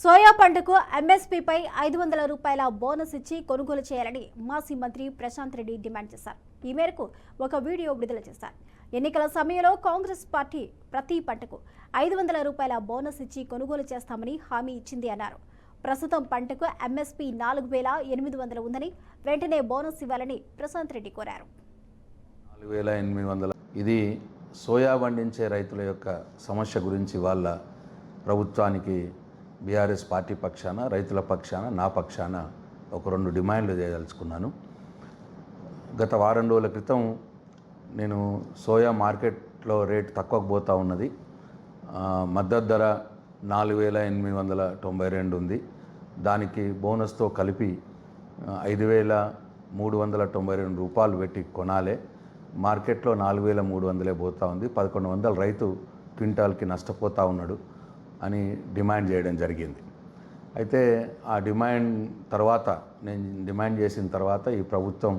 Soya పంటకు ఎంఎస్పీపై 500 రూపాయల bonus ఇచ్చి కొనుగోలు చేయాలని మాజీ మంత్రి ప్రశాంత్ రెడ్డి డిమాండ్ చేశారు. ఈ మేరకు ఒక వీడియో విడుదల చేశారు. ఎన్నికల సమయంలో కాంగ్రెస్ పార్టీ ప్రతి పంటకు 500 రూపాయల బోనస్ ఇచ్చి కొనుగోలు చేస్తామని హామీ ఇచ్చింది అన్నారు. ప్రస్తుతం పంటకు ఎంఎస్పీ 4800 ఉందని వెంటనే బోనస్ ఇవ్వాలని ప్రశాంత్ రెడ్డి కోరారు. 4800 ఇది సోయా పండించే రైతుల యొక్క సమస్య గురించి వాళ్ళ ప్రభుత్వానికి బీఆర్ఎస్ పార్టీ పక్షాన, రైతుల పక్షాన, నా పక్షాన ఒక 2 డిమాండ్లు చేయదలుచుకున్నాను. గత వారం రోజుల క్రితం నేను సోయా మార్కెట్లో రేటు తక్కువకు పోతూ ఉన్నది. మద్దతు ధర 4892 ఉంది. దానికి బోనస్తో కలిపి 5392 రూపాయలు పెట్టి కొనాలి. మార్కెట్లో 4300 పోతూ ఉంది. 1100 రైతు క్వింటాల్కి నష్టపోతూ ఉన్నాడు అని డిమాండ్ చేయడం జరిగింది. అయితే ఆ డిమాండ్ తర్వాత నేను డిమాండ్ చేసిన తర్వాత ఈ ప్రభుత్వం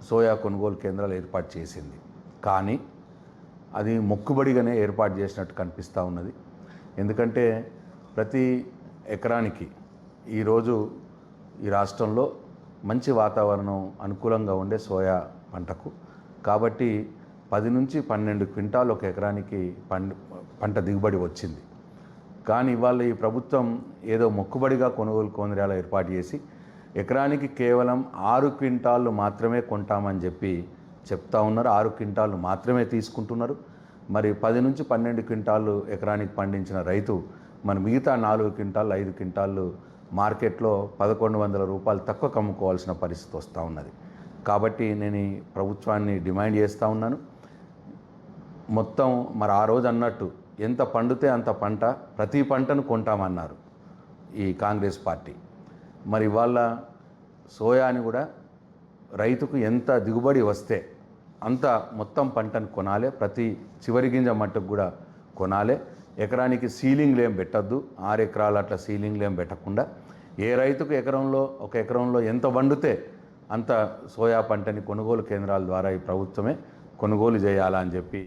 సోయా కొనుగోలు కేంద్రాలు ఏర్పాటు చేసింది. కానీ అది మొక్కుబడిగానే ఏర్పాటు చేసినట్టు కనిపిస్తూ ఉన్నది. ఎందుకంటే ప్రతి ఎకరానికి ఈరోజు ఈ రాష్ట్రంలో మంచి వాతావరణం అనుకూలంగా ఉండే సోయా పంటకు, కాబట్టి 10 నుంచి 12 క్వింటాలు ఒక ఎకరానికి పంట దిగుబడి వచ్చింది. కానీ ఇవాళ ఈ ప్రభుత్వం ఏదో మొక్కుబడిగా కొనుగోలు కేంద్రాలు ఏర్పాటు చేసి ఎకరానికి కేవలం 6 క్వింటాళ్ళు మాత్రమే కొంటామని చెప్తా ఉన్నారు. 6 క్వింటాళ్ళు మాత్రమే తీసుకుంటున్నారు. మరి 10 నుంచి 12 క్వింటాళ్ళు ఎకరానికి పండించిన రైతు మరి మిగతా 4 క్వింటాళ్ళు 5 క్వింటాళ్ళు మార్కెట్లో 1100 రూపాయలు తక్కువ అమ్ముకోవాల్సిన పరిస్థితి వస్తూ ఉన్నది. కాబట్టి నేను ఈ ప్రభుత్వాన్ని డిమాండ్ చేస్తూ ఉన్నాను. మొత్తం మరి ఆ రోజు అన్నట్టు ఎంత పండితే అంత పంట, ప్రతి పంటను కొంటామన్నారు ఈ కాంగ్రెస్ పార్టీ. మరి ఇవాళ సోయాని కూడా రైతుకు ఎంత దిగుబడి వస్తే అంత మొత్తం పంటను కొనాలి. ప్రతి చివరి గింజ మట్టుకు కూడా కొనాలి. ఎకరానికి సీలింగ్లు ఏం పెట్టద్దు. 6 ఎకరాలు అట్లా సీలింగ్లు ఏం పెట్టకుండా ఏ రైతుకు ఒక ఎకరంలో ఎంత వండితే అంత సోయా పంటని కొనుగోలు కేంద్రాల ద్వారా ఈ ప్రభుత్వమే కొనుగోలు చేయాలని చెప్పి